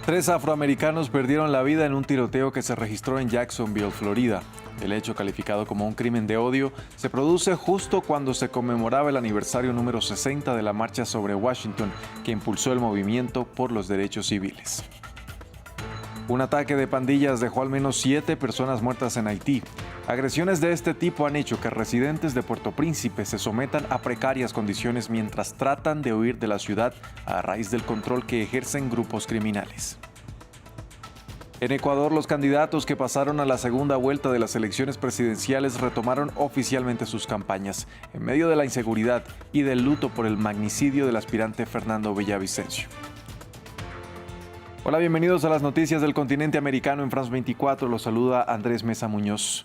Tres afroamericanos perdieron la vida en un tiroteo que se registró en Jacksonville, Florida. El hecho, calificado como un crimen de odio, se produce justo cuando se conmemoraba el aniversario número 60 de la marcha sobre Washington, que impulsó el movimiento por los derechos civiles. Un ataque de pandillas dejó al menos 7 personas muertas en Haití. Agresiones de este tipo han hecho que residentes de Puerto Príncipe se sometan a precarias condiciones mientras tratan de huir de la ciudad a raíz del control que ejercen grupos criminales. En Ecuador, los candidatos que pasaron a la segunda vuelta de las elecciones presidenciales retomaron oficialmente sus campañas, en medio de la inseguridad y del luto por el magnicidio del aspirante Fernando Villavicencio. Hola, bienvenidos a las noticias del continente americano en France 24. Los saluda Andrés Mesa Muñoz.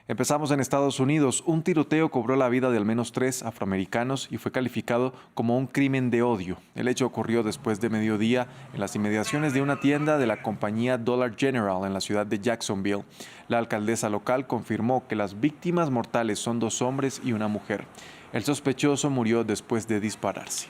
Empezamos en Estados Unidos. Un tiroteo cobró la vida de al menos 3 afroamericanos y fue calificado como un crimen de odio. El hecho ocurrió después de mediodía en las inmediaciones de una tienda de la compañía Dollar General en la ciudad de Jacksonville. La alcaldesa local confirmó que las víctimas mortales son 2 hombres y una mujer. El sospechoso murió después de dispararse.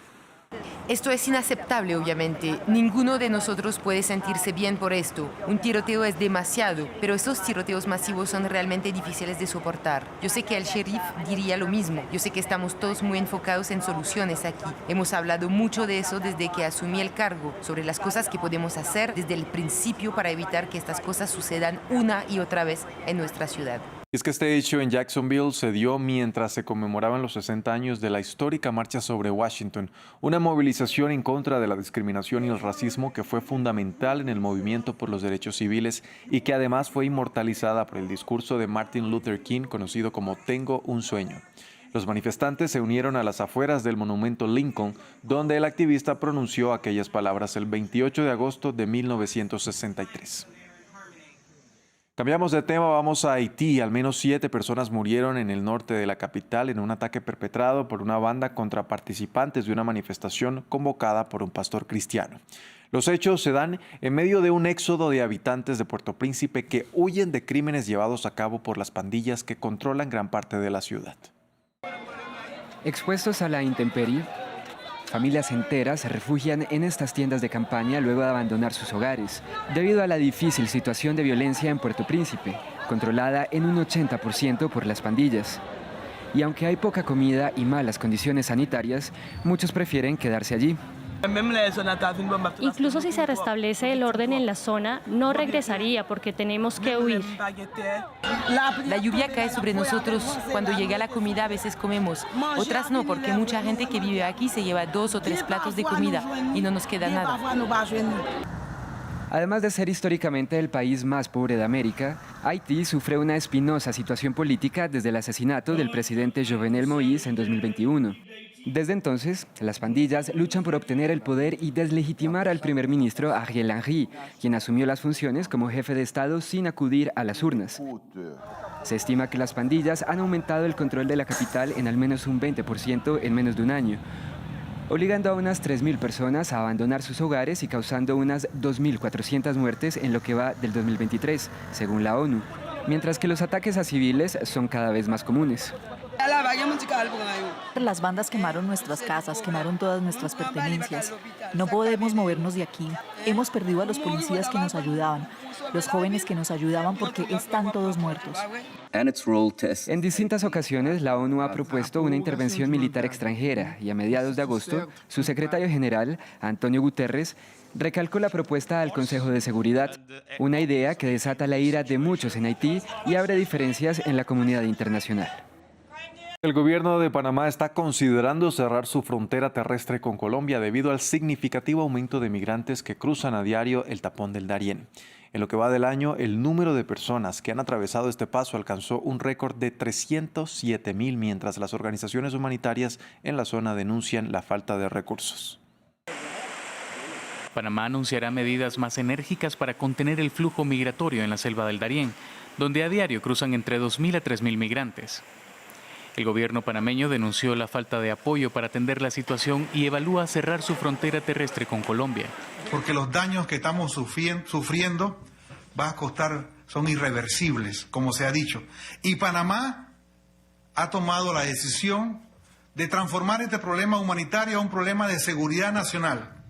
Esto es inaceptable, obviamente. Ninguno de nosotros puede sentirse bien por esto. Un tiroteo es demasiado, pero estos tiroteos masivos son realmente difíciles de soportar. Yo sé que el sheriff diría lo mismo. Yo sé que estamos todos muy enfocados en soluciones aquí. Hemos hablado mucho de eso desde que asumí el cargo, sobre las cosas que podemos hacer desde el principio para evitar que estas cosas sucedan una y otra vez en nuestra ciudad. Es que este hecho en Jacksonville se dio mientras se conmemoraban los 60 años de la histórica marcha sobre Washington, una movilización en contra de la discriminación y el racismo que fue fundamental en el movimiento por los derechos civiles y que además fue inmortalizada por el discurso de Martin Luther King, conocido como Tengo un sueño. Los manifestantes se unieron a las afueras del monumento Lincoln, donde el activista pronunció aquellas palabras el 28 de agosto de 1963. Cambiamos de tema, vamos a Haití. Al menos 7 personas murieron en el norte de la capital en un ataque perpetrado por una banda contra participantes de una manifestación convocada por un pastor cristiano. Los hechos se dan en medio de un éxodo de habitantes de Puerto Príncipe que huyen de crímenes llevados a cabo por las pandillas que controlan gran parte de la ciudad. Expuestos a la intemperie, familias enteras se refugian en estas tiendas de campaña luego de abandonar sus hogares, debido a la difícil situación de violencia en Puerto Príncipe, controlada en un 80% por las pandillas. Y aunque hay poca comida y malas condiciones sanitarias, muchos prefieren quedarse allí. Incluso si se restablece el orden en la zona, no regresaría porque tenemos que huir. La lluvia cae sobre nosotros. Cuando llega la comida a veces comemos. Otras no, porque mucha gente que vive aquí se lleva 2 o 3 platos de comida y no nos queda nada. Además de ser históricamente el país más pobre de América, Haití sufre una espinosa situación política desde el asesinato del presidente Jovenel Moïse en 2021. Desde entonces, las pandillas luchan por obtener el poder y deslegitimar al primer ministro Ariel Henry, quien asumió las funciones como jefe de Estado sin acudir a las urnas. Se estima que las pandillas han aumentado el control de la capital en al menos un 20% en menos de un año, obligando a unas 3.000 personas a abandonar sus hogares y causando unas 2.400 muertes en lo que va del 2023, según la ONU, mientras que los ataques a civiles son cada vez más comunes. Las bandas quemaron nuestras casas, quemaron todas nuestras pertenencias. No podemos movernos de aquí. Hemos perdido a los policías que nos ayudaban, los jóvenes que nos ayudaban porque están todos muertos. En distintas ocasiones, la ONU ha propuesto una intervención militar extranjera y a mediados de agosto, su secretario general, Antonio Guterres, recalcó la propuesta al Consejo de Seguridad, una idea que desata la ira de muchos en Haití y abre diferencias en la comunidad internacional. El gobierno de Panamá está considerando cerrar su frontera terrestre con Colombia debido al significativo aumento de migrantes que cruzan a diario el tapón del Darién. En lo que va del año, el número de personas que han atravesado este paso alcanzó un récord de 307,000, mientras las organizaciones humanitarias en la zona denuncian la falta de recursos. Panamá anunciará medidas más enérgicas para contener el flujo migratorio en la selva del Darién, donde a diario cruzan entre 2.000 a 3.000 migrantes. El gobierno panameño denunció la falta de apoyo para atender la situación y evalúa cerrar su frontera terrestre con Colombia. Porque los daños que estamos sufriendo son irreversibles, como se ha dicho. Y Panamá ha tomado la decisión de transformar este problema humanitario a un problema de seguridad nacional.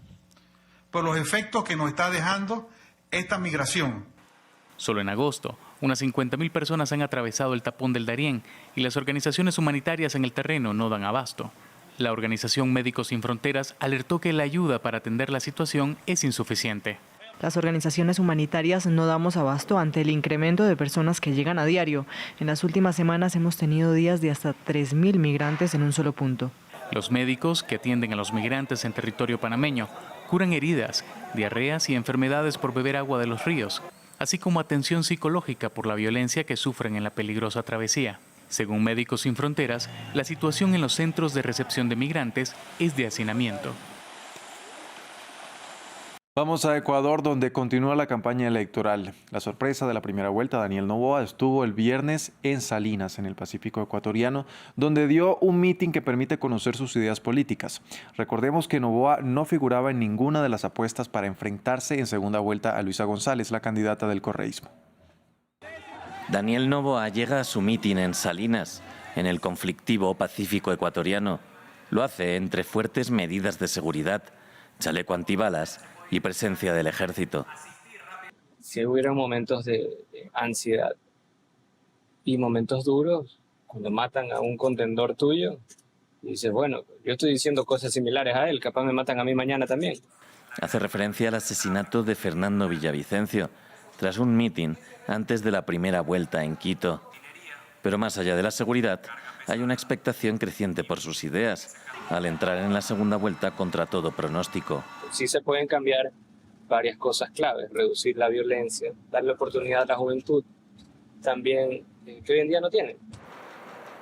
por los efectos que nos está dejando esta migración. Solo en agosto, unas 50.000 personas han atravesado el tapón del Darién y las organizaciones humanitarias en el terreno no dan abasto. La organización Médicos Sin Fronteras alertó que la ayuda para atender la situación es insuficiente. Las organizaciones humanitarias no damos abasto ante el incremento de personas que llegan a diario. En las últimas semanas hemos tenido días de hasta 3.000 migrantes en un solo punto. Los médicos que atienden a los migrantes en territorio panameño curan heridas, diarreas y enfermedades por beber agua de los ríos, así como atención psicológica por la violencia que sufren en la peligrosa travesía. Según Médicos Sin Fronteras, la situación en los centros de recepción de migrantes es de hacinamiento. Vamos a Ecuador, donde continúa la campaña electoral. La sorpresa de la primera vuelta, Daniel Noboa, estuvo el viernes en Salinas, en el Pacífico ecuatoriano, donde dio un mitin que permite conocer sus ideas políticas. Recordemos que Noboa no figuraba en ninguna de las apuestas para enfrentarse en segunda vuelta a Luisa González, la candidata del correísmo. Daniel Noboa llega a su mitin en Salinas, en el conflictivo Pacífico ecuatoriano. Lo hace entre fuertes medidas de seguridad, chaleco antibalas y presencia del ejército. Si hubiera momentos de ansiedad y momentos duros, cuando matan a un contendor tuyo, y dices, bueno, yo estoy diciendo cosas similares a él, capaz me matan a mí mañana también. Hace referencia al asesinato de Fernando Villavicencio, tras un mitin antes de la primera vuelta en Quito. Pero más allá de la seguridad, hay una expectación creciente por sus ideas, al entrar en la segunda vuelta contra todo pronóstico. Sí se pueden cambiar varias cosas claves, reducir la violencia, darle oportunidad a la juventud, también que hoy en día no tienen.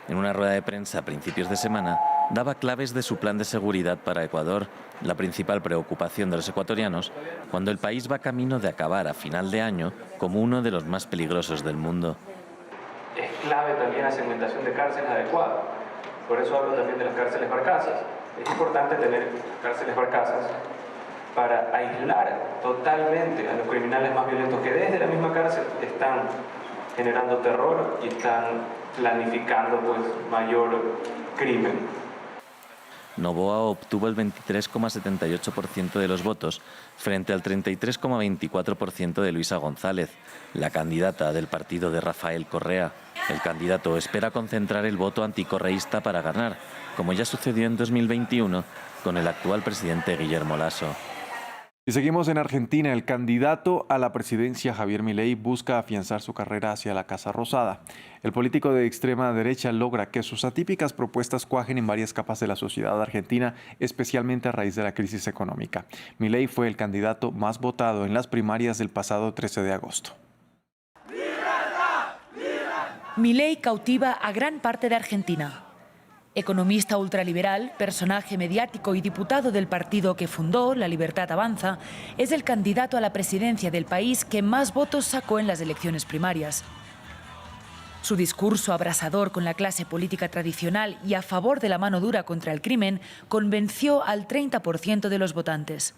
En una rueda de prensa a principios de semana, daba claves de su plan de seguridad para Ecuador, la principal preocupación de los ecuatorianos, cuando el país va camino de acabar a final de año como uno de los más peligrosos del mundo. Es clave también la segmentación de cárceles adecuada, por eso hablo también de las cárceles barcazas. Es importante tener cárceles barcazas para aislar totalmente a los criminales más violentos que desde la misma cárcel están generando terror y están planificando mayor crimen. Noboa obtuvo el 23,78% de los votos frente al 33,24% de Luisa González, la candidata del partido de Rafael Correa. El candidato espera concentrar el voto anticorreísta para ganar, como ya sucedió en 2021 con el actual presidente Guillermo Lasso. Y seguimos en Argentina. El candidato a la presidencia, Javier Milei, busca afianzar su carrera hacia la Casa Rosada. El político de extrema derecha logra que sus atípicas propuestas cuajen en varias capas de la sociedad argentina, especialmente a raíz de la crisis económica. Milei fue el candidato más votado en las primarias del pasado 13 de agosto. Milei cautiva a gran parte de Argentina. Economista ultraliberal, personaje mediático y diputado del partido que fundó, La Libertad Avanza, es el candidato a la presidencia del país que más votos sacó en las elecciones primarias. Su discurso abrasador con la clase política tradicional y a favor de la mano dura contra el crimen convenció al 30% de los votantes.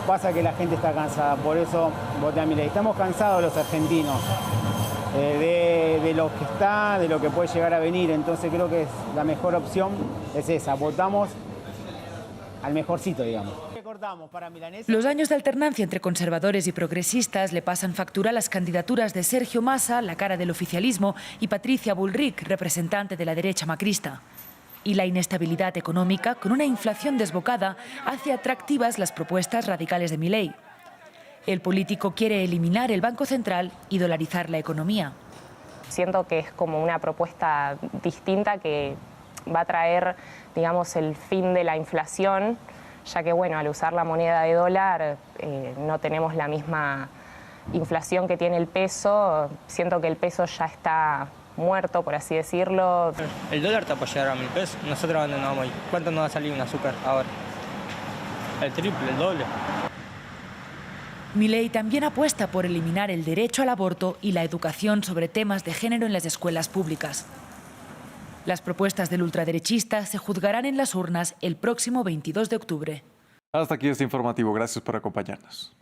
Pasa que la gente está cansada, por eso voté a Milei. Estamos cansados los argentinos de lo que está, de lo que puede llegar a venir. Entonces creo que la mejor opción es esa. Votamos al mejorcito, digamos. Los años de alternancia entre conservadores y progresistas le pasan factura a las candidaturas de Sergio Massa, la cara del oficialismo, y Patricia Bullrich, representante de la derecha macrista. Y la inestabilidad económica, con una inflación desbocada, hace atractivas las propuestas radicales de Milei. El político quiere eliminar el Banco Central y dolarizar la economía. Siento que es como una propuesta distinta que va a traer, digamos, el fin de la inflación, ya que, bueno, al usar la moneda de dólar no tenemos la misma inflación que tiene el peso. Siento que el peso ya está muerto, por así decirlo. El dólar está por llegar a 1.000 pesos. Nosotros abandonamos ahí. ¿Cuánto nos va a salir un azúcar ahora? El triple, el doble. Milei también apuesta por eliminar el derecho al aborto y la educación sobre temas de género en las escuelas públicas. Las propuestas del ultraderechista se juzgarán en las urnas el próximo 22 de octubre. Hasta aquí este informativo. Gracias por acompañarnos.